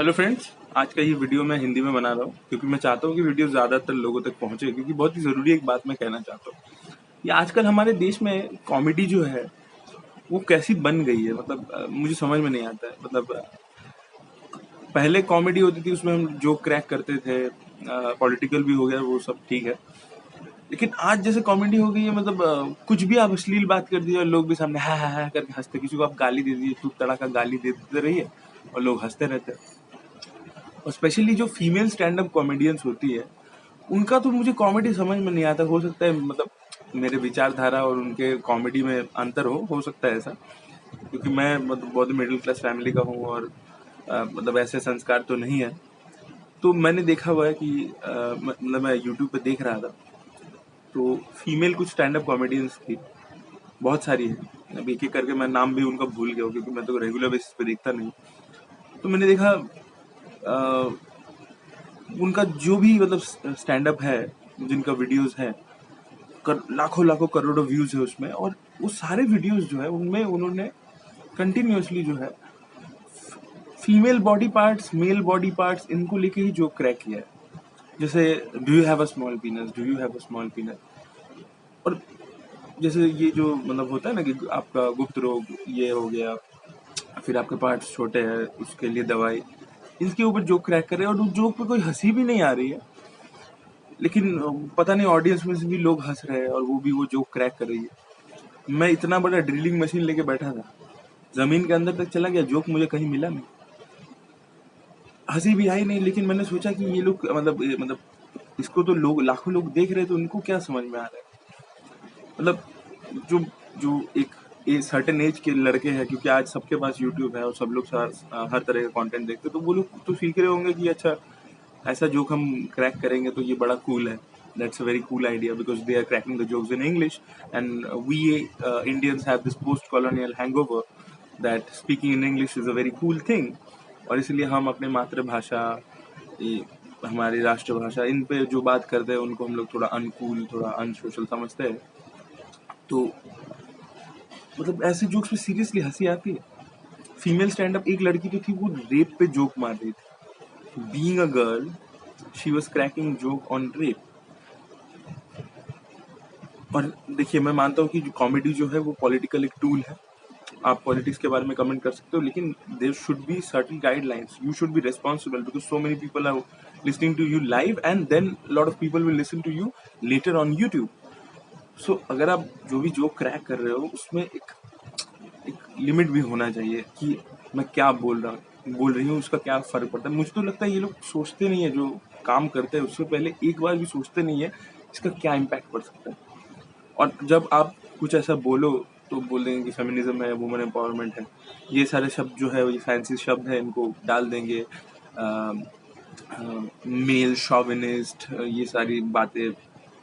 Hello friends, आज का ये वीडियो मैं हिंदी में बना रहा हूँ क्योंकि मैं चाहता हूँ कि वीडियो ज़्यादातर लोगों तक पहुँचे, क्योंकि बहुत ही ज़रूरी एक बात मैं कहना चाहता हूँ। ये आजकल हमारे देश में कॉमेडी जो है वो कैसी बन गई है, मतलब मुझे समझ में नहीं आता है। मतलब पहले कॉमेडी होती थी, उसमें हम जोक क्रैक करते थे, पॉलिटिकल भी हो गया, वो सब ठीक है। लेकिन आज जैसे कॉमेडी हो गई है, मतलब कुछ भी आप अश्लील बात कर दिए और लोग भी सामने हा करके हंसते। किसी को आप गाली दे दीजिए, टूक तड़ाका गाली दे देते रहिए और लोग हंसते रहते हैं। और स्पेशली जो फीमेल स्टैंड अप कॉमेडियंस होती है, उनका तो मुझे कॉमेडी समझ में नहीं आता। हो सकता है मतलब मेरे विचारधारा और उनके कॉमेडी में अंतर हो सकता है ऐसा, क्योंकि मैं मतलब बहुत मिडिल क्लास फैमिली का हूँ और मतलब ऐसे संस्कार तो नहीं है। तो मैंने देखा हुआ है कि मतलब मैं यूट्यूब पे देख रहा था, तो फीमेल कुछ स्टैंड अप कॉमेडियंस थी, बहुत सारी है। अब एक एक करके मैं नाम भी उनका भूल गया हूँ, क्योंकि मैं तो रेगुलर बेसिस पे देखता नहीं। तो मैंने देखा उनका जो भी मतलब स्टैंड अप है, जिनका वीडियोस है, लाखों लाखों करोड़ों व्यूज है उसमें, और वो सारे वीडियोस जो है उनमें उन्होंने कंटिन्यूअसली जो है female body parts, male body parts, इनको लेके ही जो क्रैक किया है। जैसे do you have a small penis, do you have a small penis. और जैसे ये जो मतलब होता है ना कि आपका गुप्त रोग ये हो गया, फिर आपके पार्ट्स छोटे हैं उसके लिए दवाई, इसके ऊपर जोक क्रैक कर रहे हैं और उस जोक पे कोई हंसी भी नहीं आ रही है, लेकिन पता नहीं ऑडियंस में से भी लोग हंस रहे हैं और वो भी वो जोक क्रैक कर रही है। मैं इतना बड़ा ड्रिलिंग मशीन लेके बैठा था, जमीन के अंदर तक चला गया, जोक मुझे कहीं मिला नहीं, हंसी भी आई नहीं। लेकिन मैंने सोचा कि ये लोग मतलब इसको तो लोग लाखों लोग देख रहे हैं, तो उनको क्या समझ में आ रहा है। मतलब जो जो एक सर्टेन एज के लड़के हैं, क्योंकि आज सबके पास यूट्यूब है और सब लोग हर तरह का कंटेंट देखते हैं, तो वो लोग तो सीख रहे होंगे कि अच्छा ऐसा जोक हम क्रैक करेंगे तो ये बड़ा कूल है। That's a very cool idea because they are cracking the jokes in English, and we Indians have this post-colonial hangover that speaking in English is a very cool thing. और इसलिए हम अपने मातृभाषा, ये हमारी राष्ट्रभाषा, इन पे जो बात करते हैं उनको हम लोग थोड़ा अनकूल, थोड़ा अनसोशल समझते हैं। तो मतलब ऐसे जोक्स पे सीरियसली हंसी आती है। फीमेल स्टैंड अप एक लड़की तो थी, वो रेप पे जोक मार रही थी। Being a girl, she was cracking joke on rape. और देखिए, मैं मानता हूँ कि जो कॉमेडी जो है वो पॉलिटिकल एक टूल है। आप पॉलिटिक्स के बारे में कमेंट कर सकते हो, लेकिन there should be certain guidelines. You should be responsible because so many people are listening to you live, and then lot of people will listen to you later on YouTube. So अगर आप जो भी joke crack कर रहे हो, उसमें एक limit भी होना चाहिए कि मैं क्या बोल रही हूँ, उसका क्या फर्क पड़ता है। मुझे तो लगता है ये लोग सोचते नहीं है, जो काम करते हैं उससे पहले एक बार भी सोचते नहीं है इसका क्या इम्पैक्ट पड़ सकता है। और जब आप कुछ ऐसा बोलो तो बोल देंगे कि फेमिनिज्म है, वुमेन एम्पावरमेंट है, ये सारे शब्द जो है, ये फैंसी शब्द है, इनको डाल देंगे। मेल शॉविनिस्ट, ये सारी बातें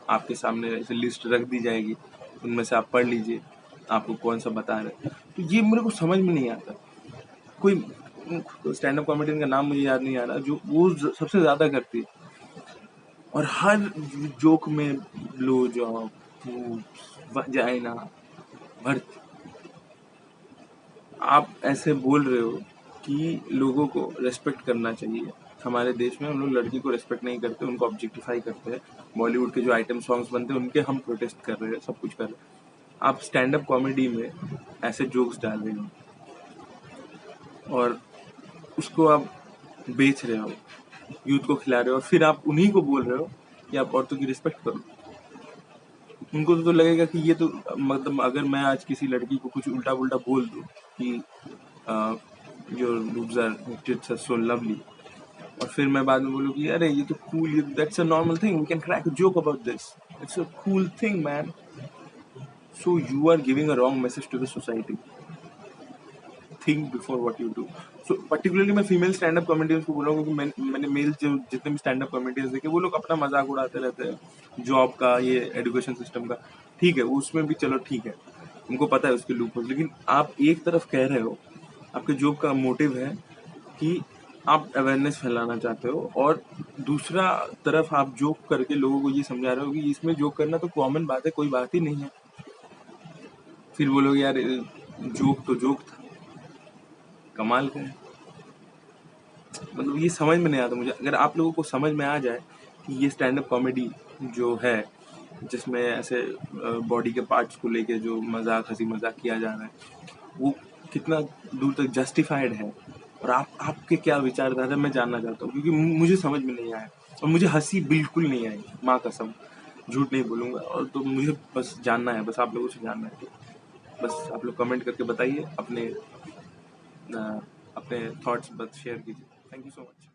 आपके सामने ऐसे लिस्ट रख दी जाएगी, उनमें से आप पढ़ लीजिए आपको कौन सा बता रहे हैं। तो ये मेरे को समझ में नहीं आता। कोई स्टैंड अप कॉमेडियन का नाम मुझे याद नहीं आ रहा जो वो सबसे ज्यादा करती है, और हर जोक में ब्लो जॉब, वजाइना, भर्ती। आप ऐसे बोल रहे हो कि लोगों को रेस्पेक्ट करना चाहिए। हमारे देश में हम लोग लड़की को रेस्पेक्ट नहीं करते, उनको ऑब्जेक्टिफाई करते हैं। बॉलीवुड के जो आइटम सॉन्ग्स बनते हैं उनके हम प्रोटेस्ट कर रहे हैं, सब कुछ कर रहे हैं। आप स्टैंड अप कॉमेडी में ऐसे जोक्स डाल रहे हो और उसको आप बेच रहे हो, यूथ को खिला रहे हो, और फिर आप उन्हीं को बोल रहे हो कि आप औरतों की रिस्पेक्ट करो। उनको तो लगेगा कि ये तो मतलब अगर मैं आज किसी लड़की को कुछ उल्टा पुल्टा बोल दूं कि your boobs are tits are so lovely, और फिर मैं बाद में बोलूँ कि अरे ये तो कूल, ये that's a normal thing, we can crack a joke about this, it's a cool thing man. So you are giving a wrong message to the society. Think before what you do. So particularly मैं female stand up comedians को बोल रहा हूँ, क्योंकि मैंने mail जो जितने भी स्टैंड अप कॉमेडियंस देखे, वो लोग अपना मजाक उड़ाते रहते हैं जॉब का, ये एजुकेशन सिस्टम का। ठीक है, उसमें भी चलो ठीक है, उनको पता है उसके लूप। लेकिन आप एक तरफ कह रहे हो, आपके जॉब का मोटिव है कि आप अवेयरनेस फैलाना चाहते हो, और दूसरा तरफ आप जोक करके लोगों को ये समझा रहे हो कि इसमें जोक करना तो कॉमन बात है, कोई बात ही नहीं है। फिर वो लोग यार जोक तो जोक था, कमाल का है। मतलब ये समझ में नहीं आता मुझे। अगर आप लोगों को समझ में आ जाए कि ये स्टैंड अप कॉमेडी जो है, जिसमें ऐसे बॉडी के पार्ट्स को लेके जो मजाक, हंसी मजाक किया जा रहा है, वो कितना दूर तक जस्टिफाइड है, और आपके क्या विचारधारा मैं जानना चाहता हूँ, क्योंकि मुझे समझ में नहीं आया और मुझे हंसी बिल्कुल नहीं आई, माँ कसम, झूठ नहीं बोलूँगा। और तो मुझे बस जानना है, बस आप लोगों से जानना है, तो बस आप लोग कमेंट करके बताइए, अपने थॉट्स बस शेयर कीजिए। Thank you so much.